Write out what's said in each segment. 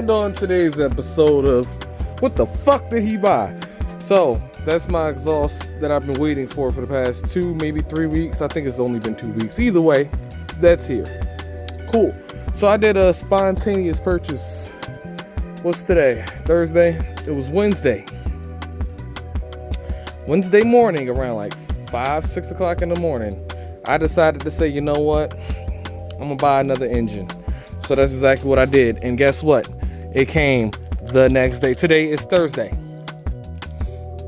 And on today's episode of What the Fuck Did He Buy? So, that's my exhaust that I've been waiting for the past 2, maybe 3 weeks. I think it's only been 2 weeks. Either way, that's here. Cool. So I did a spontaneous purchase. What's today? Thursday? It was Wednesday. Wednesday morning around like 5, 6 o'clock in the morning. I decided to say, you know what? I'm gonna buy another engine. So that's exactly what I did. And guess what? It came the next day. Today is Thursday.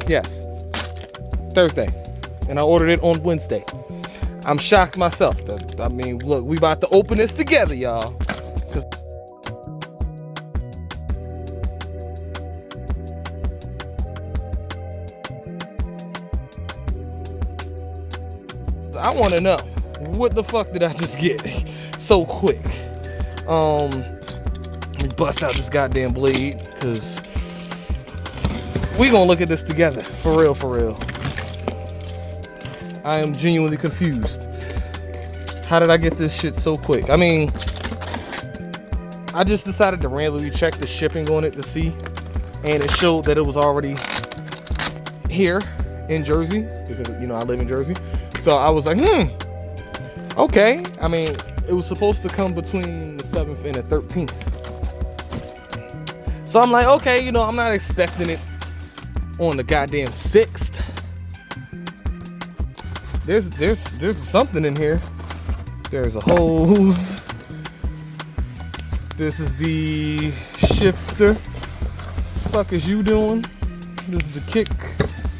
Yes, Thursday. And I ordered it on Wednesday. I'm shocked myself. I mean, look, we about to open this together, y'all. I want to know, what the fuck did I just get so quick? Let me bust out this goddamn blade, because we gonna look at this together. For real, for real. I am genuinely confused. How did I get this shit so quick? I mean, I just decided to randomly check the shipping on it to see, and it showed that it was already here in Jersey, because, you know, I live in Jersey. So I was like, okay. I mean, it was supposed to come between the 7th and the 13th. So I'm like, okay, you know, I'm not expecting it on the goddamn 6th. There's something in here. There's a hose. This is the shifter. What the fuck is you doing? This is the kick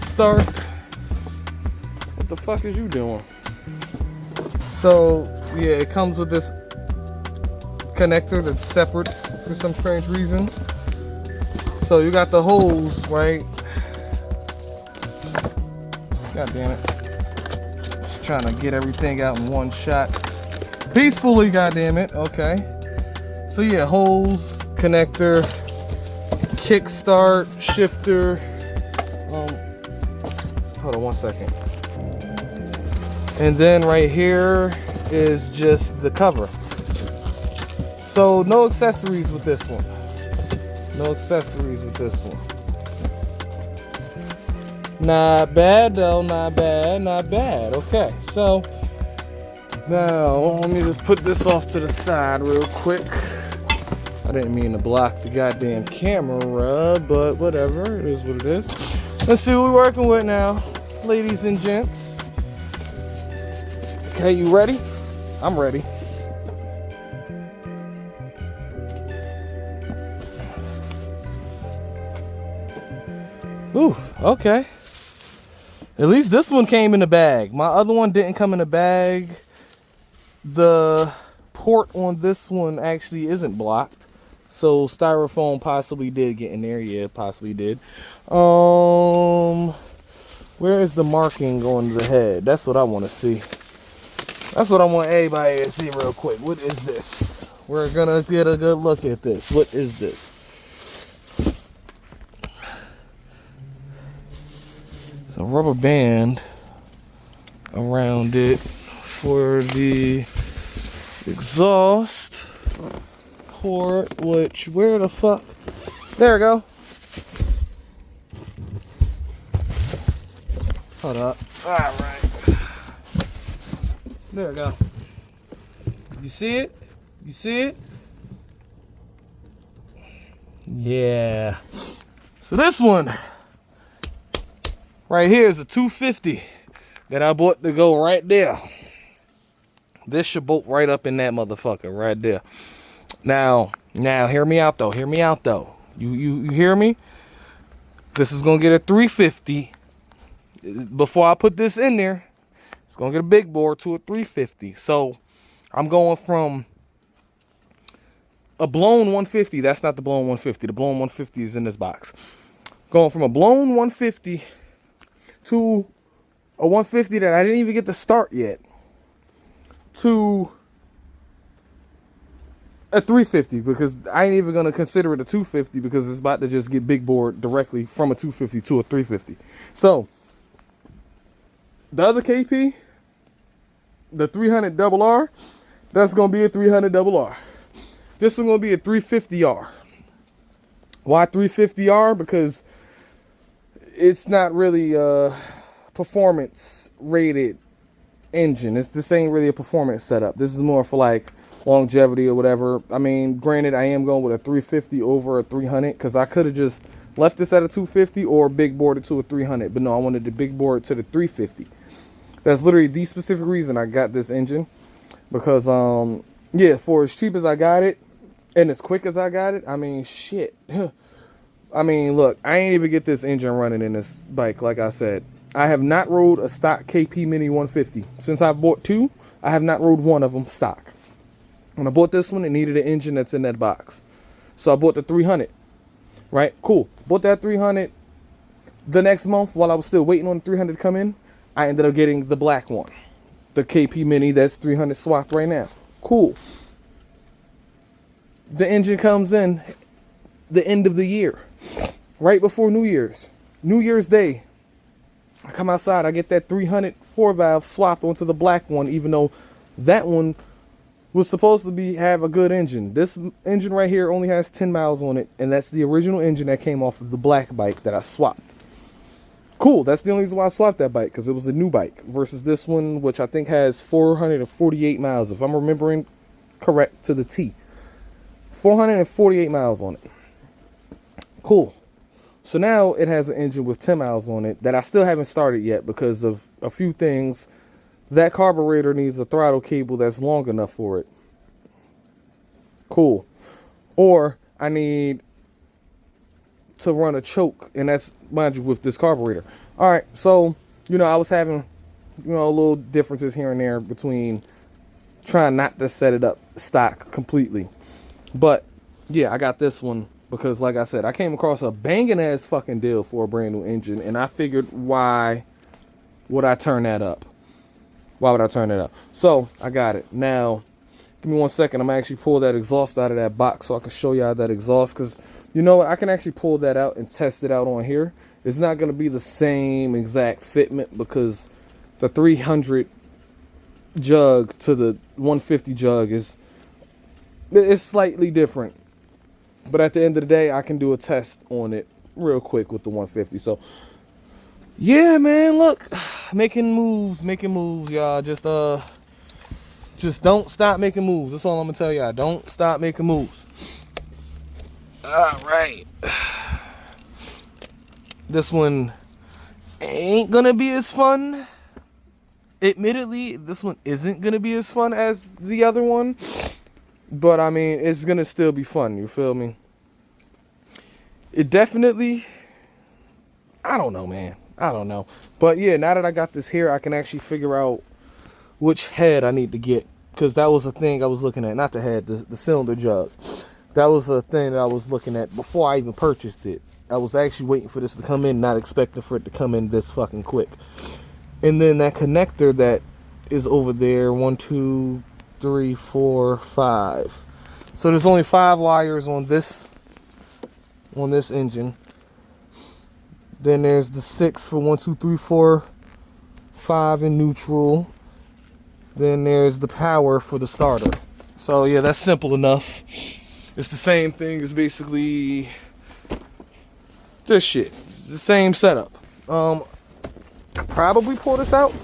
start. What the fuck is you doing? So yeah, it comes with this connector that's separate for some strange reason. So you got the hose, right? God damn it. Just trying to get everything out in one shot. Peacefully, god damn it. Okay. So yeah, hose, connector, kickstart, shifter. Hold on one second. And then right here is just the cover. So no accessories with this one. No accessories with this one. Not bad though, not bad, not bad. Okay, so now let me just put this off to the side real quick. I didn't mean to block the goddamn camera, but whatever, it is what it is. Let's see what we're working with now, ladies and gents. Okay, you ready? I'm ready. Ooh, okay. At least this one came in the bag. My other one didn't come in the bag. The port on this one actually isn't blocked. So styrofoam possibly did get in there. Yeah, possibly did. Where is the marking on the head? That's what I want to see. That's what I want everybody to see real quick. What is this? We're gonna get a good look at this. What is this? It's a rubber band around it for the exhaust port, which, where the fuck? There we go. Hold up. Alright. There we go. You see it? You see it? Yeah. So this one right here is a 250 that I bought to go right there. This should bolt right up in that motherfucker right there. Now hear me out though. Hear me out though. You hear me? This is gonna get a 350. Before I put this in there, it's gonna get a big bore to a 350. So I'm going from a blown 150. That's not the blown 150. The blown 150 is in this box. Going from a blown 150 to a 150 that I didn't even get to start yet, to a 350, because I ain't even gonna consider it a 250 because it's about to just get big bored directly from a 250 to a 350. So the other KP, the 300 double R, that's gonna be a 300 double R. This is gonna be a 350R. Why 350R? Because it's not really a performance rated engine. This ain't really a performance setup. This is more for like longevity or whatever. I mean, granted, I am going with a 350 over a 300 because I could have just left this at a 250 or big board it to a 300. But no, I wanted to big board to the 350. That's literally the specific reason I got this engine. Because, yeah, for as cheap as I got it and as quick as I got it, I mean, shit. I mean, look, I ain't even get this engine running in this bike, like I said. I have not rode a stock KP Mini 150. Since I bought two, I have not rode one of them stock. When I bought this one, it needed an engine that's in that box. So I bought the 300, right? Cool. Bought that 300. The next month, while I was still waiting on the 300 to come in, I ended up getting the black one. The KP Mini that's 300 swapped right now. Cool. The engine comes in the end of the year, right before New Year's. New Year's Day, I come outside, I get that 300 4-valve swapped onto the black one, even though that one was supposed to have a good engine. This engine right here only has 10 miles on it, and that's the original engine that came off of the black bike that I swapped. Cool, that's the only reason why I swapped that bike, because it was the new bike, versus this one, which I think has 448 miles, if I'm remembering correct to the T. 448 miles on it. Cool. So now it has an engine with 10 miles on it that I still haven't started yet because of a few things. That carburetor needs a throttle cable that's long enough for it. Cool. Or I need to run a choke, and that's, mind you, with this carburetor. All right, so, you know, I was having, you know, little differences here and there between trying not to set it up stock completely. But, yeah, I got this one. Because, like I said, I came across a banging-ass fucking deal for a brand new engine. And I figured, why would I turn that up? Why would I turn it up? So, I got it. Now, give me 1 second. I'm going to actually pull that exhaust out of that box so I can show y'all that exhaust. Because, you know what? I can actually pull that out and test it out on here. It's not going to be the same exact fitment because the 300 jug to the 150 jug it's slightly different. But at the end of the day, I can do a test on it real quick with the 150. So, yeah, man, look, making moves, y'all. Just don't stop making moves. That's all I'm gonna tell y'all. Don't stop making moves. All right. This one ain't gonna be as fun. Admittedly, this one isn't gonna be as fun as the other one. But, I mean, it's going to still be fun. You feel me? It definitely... I don't know, man. I don't know. But, yeah, now that I got this here, I can actually figure out which head I need to get. Because that was a thing I was looking at. Not the head, the cylinder jug. That was a thing that I was looking at before I even purchased it. I was actually waiting for this to come in, not expecting for it to come in this fucking quick. And then that connector that is over there, 1, 2... 3, 4, 5. So there's only 5 wires on this engine. Then there's the 6 for 1, 2, 3, 4, 5 in neutral. Then there's the power for the starter. So yeah, that's simple enough. It's the same thing as basically this shit. It's the same setup. Could probably pull this out.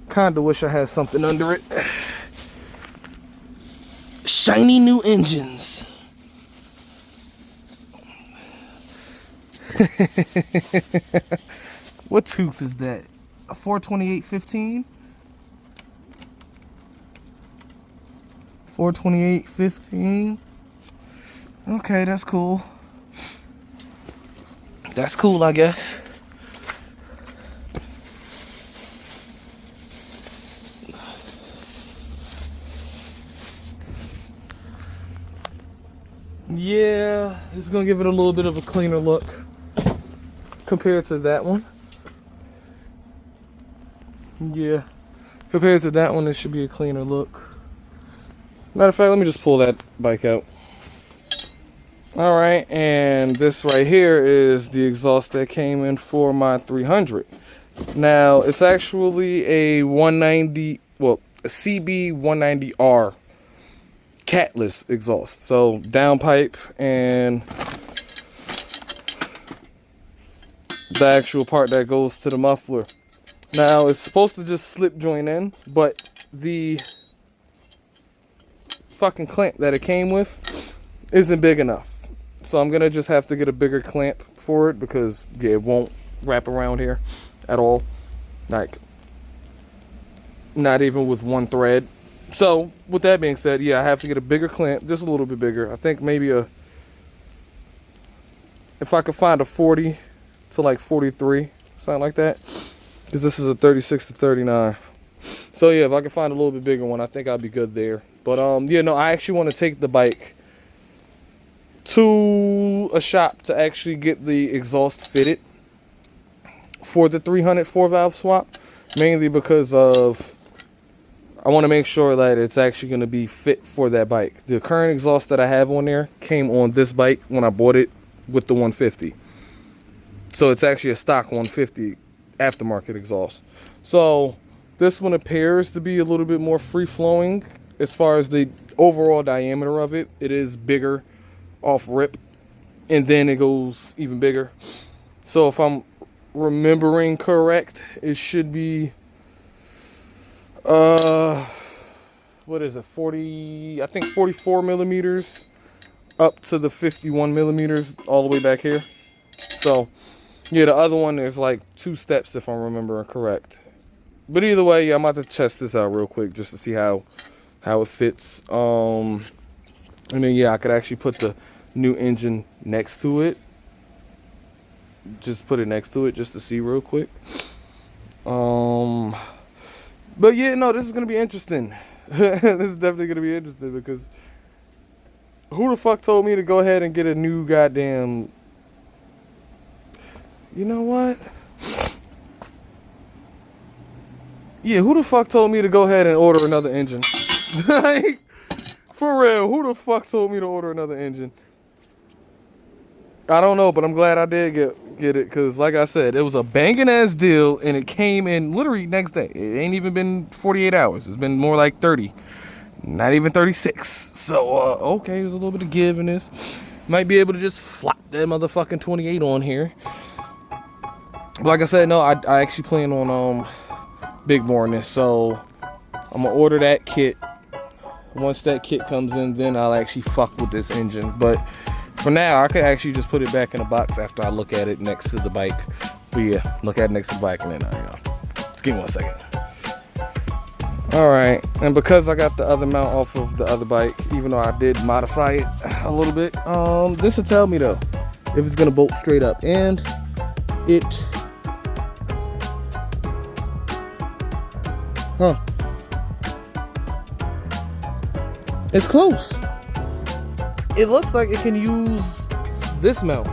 Kinda wish I had something under it. Shiny new engines. What tooth is that? A 428/15? 428/15. Okay, that's cool. That's cool, I guess. Yeah, it's gonna give it a little bit of a cleaner look compared to that one. Yeah, compared to that one, it should be a cleaner look. Matter of fact, let me just pull that bike out. All right, and this right here is the exhaust that came in for my 300. Now, it's actually a 190, well, a CB190R catless exhaust. So downpipe and the actual part that goes to the muffler. Now it's supposed to just slip joint in, but the fucking clamp that it came with isn't big enough. So I'm gonna just have to get a bigger clamp for it because yeah, it won't wrap around here at all. Like, not even with one thread. So with that being said, yeah, I have to get a bigger clamp, just a little bit bigger. I think maybe if I could find a 40 to like 43, something like that, because this is a 36 to 39. So yeah, if I can find a little bit bigger one, I think I'll be good there. But yeah, no, I actually want to take the bike to a shop to actually get the exhaust fitted for the 300 4-valve swap, mainly because of I want to make sure that it's actually going to be fit for that bike. The current exhaust that I have on there came on this bike when I bought it with the 150. So it's actually a stock 150 aftermarket exhaust. So this one appears to be a little bit more free-flowing as far as the overall diameter of it. It is bigger off rip, and then it goes even bigger. So if I'm remembering correct, it should be what is it, 40, I think 44 millimeters up to the 51 millimeters all the way back here. So yeah, the other one is like 2 steps if I'm remembering correct. But either way, yeah, I'm about to test this out real quick just to see how it fits. And then yeah, I could actually put the new engine next to it. Just put it next to it just to see real quick. But yeah, no, this is gonna be interesting. This is definitely gonna be interesting because who the fuck told me to go ahead and get a new goddamn? You know what? Yeah, who the fuck told me to go ahead and order another engine? Like, for real, who the fuck told me to order another engine? I don't know, but I'm glad I did get it, because like I said, it was a banging ass deal, and it came in literally next day. It ain't even been 48 hours. It's been more like 30, not even 36. So okay, there's a little bit of give in this. Might be able to just flop that motherfucking 28 on here. But like I said, no, I actually plan on big boring this, so I'm gonna order that kit. Once that kit comes in, then I'll actually fuck with this engine. But for now, I could actually just put it back in a box after I look at it next to the bike. But yeah, look at it next to the bike, and then just give me 1 second. All right, and because I got the other mount off of the other bike, even though I did modify it a little bit, this will tell me though if it's gonna bolt straight up, and it, it's close. It looks like it can use this mount,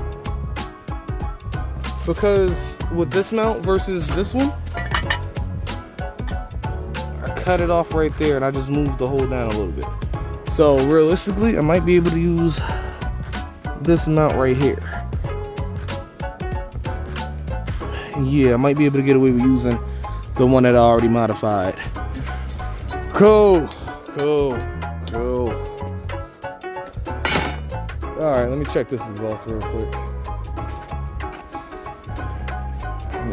because with this mount versus this one, I cut it off right there and I just moved the hole down a little bit. So realistically, I might be able to use this mount right here. Yeah, I might be able to get away with using the one that I already modified. Cool. Alright, let me check this exhaust real quick.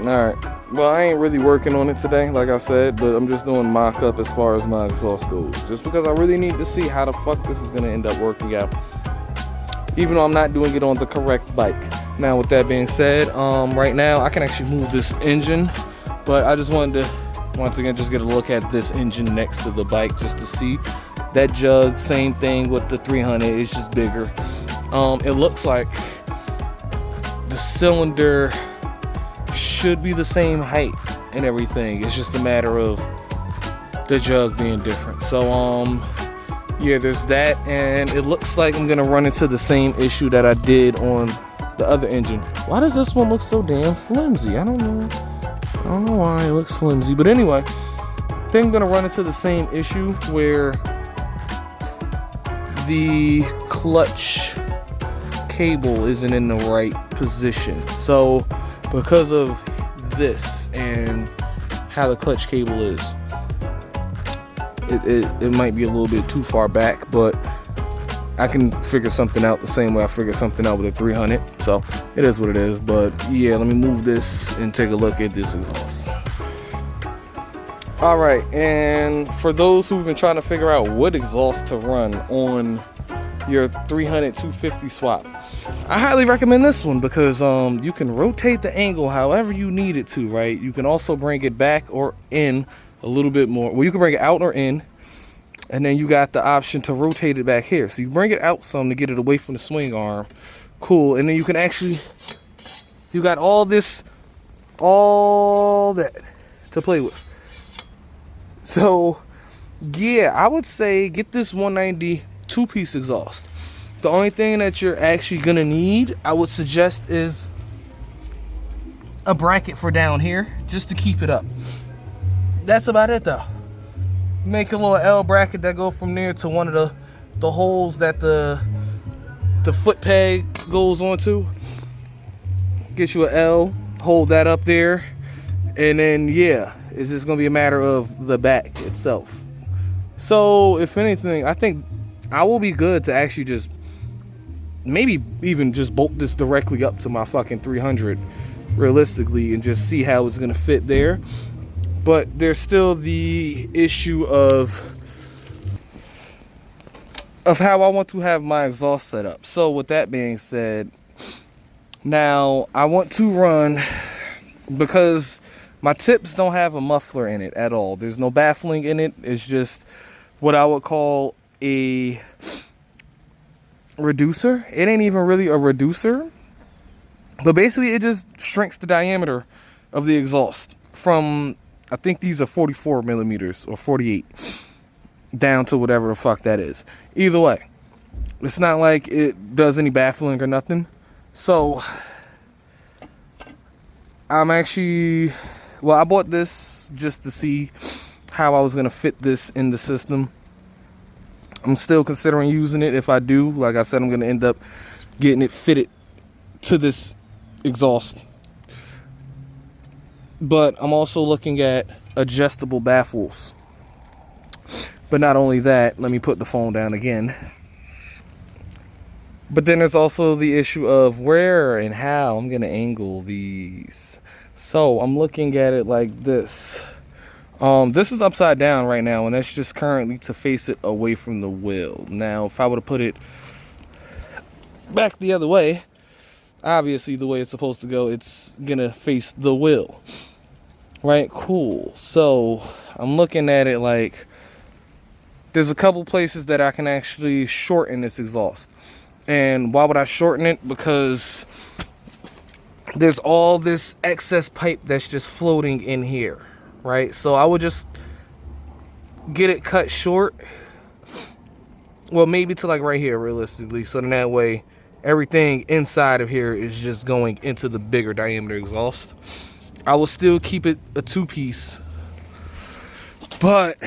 Alright, well, I ain't really working on it today, like I said, but I'm just doing mock-up as far as my exhaust goes, just because I really need to see how the fuck this is going to end up working out, even though I'm not doing it on the correct bike. Now, with that being said, right now, I can actually move this engine, but I just wanted to, once again, just get a look at this engine next to the bike, just to see. That jug, same thing with the 300, it's just bigger. It looks like the cylinder should be the same height and everything. It's just a matter of the jug being different. So yeah, there's that, and it looks like I'm gonna run into the same issue that I did on the other engine. Why does this one look so damn flimsy? I don't know why it looks flimsy, but anyway, I think I'm gonna run into the same issue where the clutch cable isn't in the right position. So because of this and how the clutch cable is, it might be a little bit too far back, but I can figure something out the same way I figured something out with a 300. So it is what it is. But yeah, let me move this and take a look at this exhaust. All right, and for those who've been trying to figure out what exhaust to run on your 300 250 swap, I highly recommend this one because you can rotate the angle however you need it to, right? You can also bring it back or in a little bit more. Well, you can bring it out or in, and then you got the option to rotate it back here. So you bring it out some to get it away from the swing arm. Cool. And then you can actually, you got all that to play with. So yeah, I would say get this 190 two-piece exhaust. The only thing that you're actually gonna need, I would suggest, is a bracket for down here just to keep it up. That's about it though. Make a little L bracket that go from there to one of the holes that the foot peg goes onto. Get you an L, hold that up there, and then yeah, it's just gonna be a matter of the back itself. So if anything, I think I will be good to actually just maybe even just bolt this directly up to my fucking 300 realistically and just see how it's gonna fit there. But there's still the issue of how I want to have my exhaust set up. So with that being said, now I want to run, because my tips don't have a muffler in it at all. There's no baffling in it. It's just what I would call a reducer. It ain't even really a reducer, but basically it just shrinks the diameter of the exhaust from, I think these are 44 millimeters or 48 down to whatever the fuck that is. Either way, it's not like it does any baffling or nothing. So I'm actually, well, I bought this just to see how I was gonna fit this in the system. I'm still considering using it. If I do, like I said, I'm gonna end up getting it fitted to this exhaust. But I'm also looking at adjustable baffles. But not only that, let me put the phone down again. But then there's also the issue of where and how I'm gonna angle these. So I'm looking at it like this. This is upside down right now, and that's just currently to face it away from the wheel. Now, if I were to put it back the other way, obviously the way it's supposed to go, it's gonna face the wheel. Right, cool. So I'm looking at it like there's a couple places that I can actually shorten this exhaust. And why would I shorten it? Because there's all this excess pipe that's just floating in here, right? So I would just get it cut short. Well, maybe to like right here, realistically. So then that way, everything inside of here is just going into the bigger diameter exhaust. I will still keep it a two-piece, but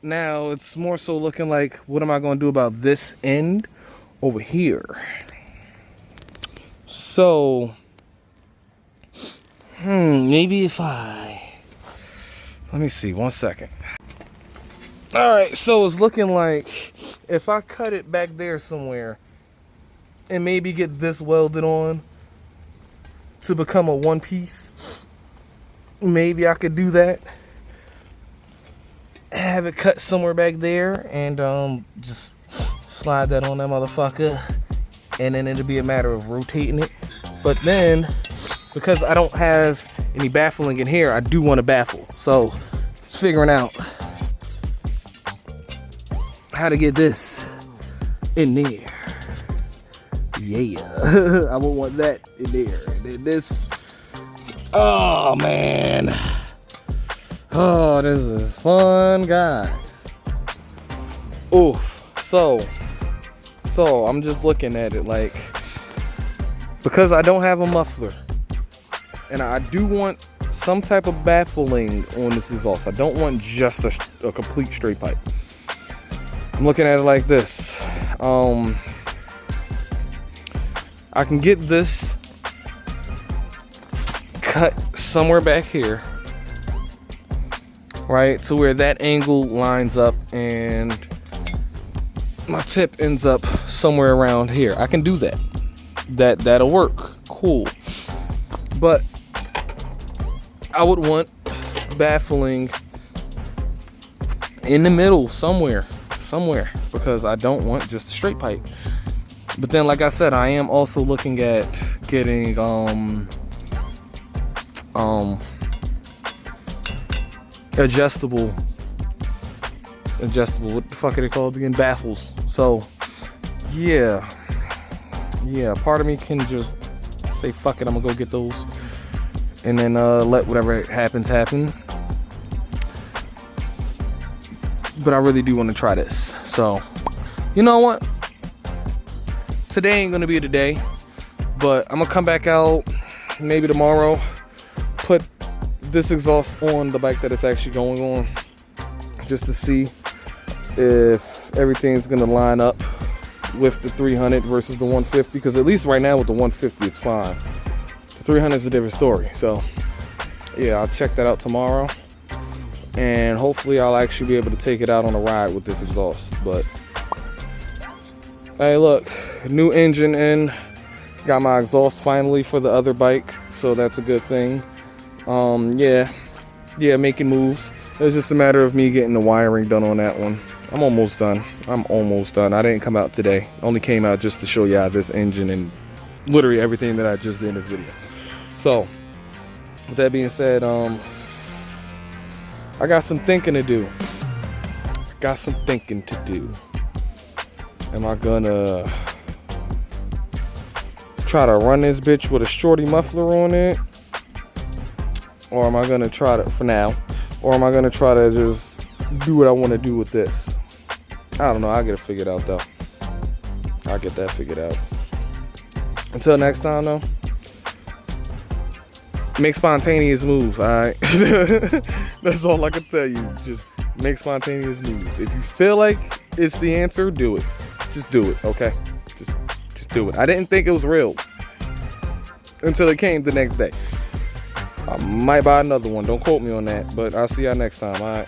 now it's more so looking like, what am I going to do about this end over here? So, maybe if let me see, 1 second. All right, so it's looking like if I cut it back there somewhere and maybe get this welded on to become a one-piece, maybe I could do that. Have it cut somewhere back there and just slide that on that motherfucker, and then it'll be a matter of rotating it. But then, because I don't have any baffling in here, I do want to baffle. So it's figuring out how to get this in there. Yeah, I would want that in there. And then this, oh man. Oh, this is fun, guys. Oof. So I'm just looking at it like, because I don't have a muffler, and I do want some type of baffling on this exhaust. I don't want just a complete straight pipe. I'm looking at it like this. I can get this cut somewhere back here, right, to where that angle lines up and my tip ends up somewhere around here. I can do that. That'll work. Cool. But I would want baffling in the middle somewhere, because I don't want just a straight pipe. But then, like I said, I am also looking at getting adjustable, what the fuck are they called again? Baffles. So yeah, part of me can just say fuck it, I'm gonna go get those and then let whatever happens happen. But I really do want to try this. So you know what, today ain't gonna be the day, but I'm gonna come back out maybe tomorrow, put this exhaust on the bike that it's actually going on, just to see if everything's gonna line up with the 300 versus the 150, because at least right now with the 150 it's fine. The 300 is a different story. So yeah, I'll check that out tomorrow, and hopefully I'll actually be able to take it out on a ride with this exhaust. But hey, look, new engine in, got my exhaust finally for the other bike, so that's a good thing. Yeah, making moves. It's just a matter of me getting the wiring done on that one. I'm almost done. I didn't come out today. Only came out just to show y'all this engine and literally everything that I just did in this video. So with that being said, I got some thinking to do. Am I gonna try to run this bitch with a shorty muffler on it? Or am I gonna try to, for now, or am I gonna try to just do what I want to do with this? I don't know. I'll get it figured out though. I'll get that figured out. Until next time though, make spontaneous moves, alright? That's all I can tell you. Just make spontaneous moves. If you feel like it's the answer, do it. Just do it, okay? Just do it. I didn't think it was real until it came the next day. I might buy another one. Don't quote me on that, but I'll see y'all next time, alright?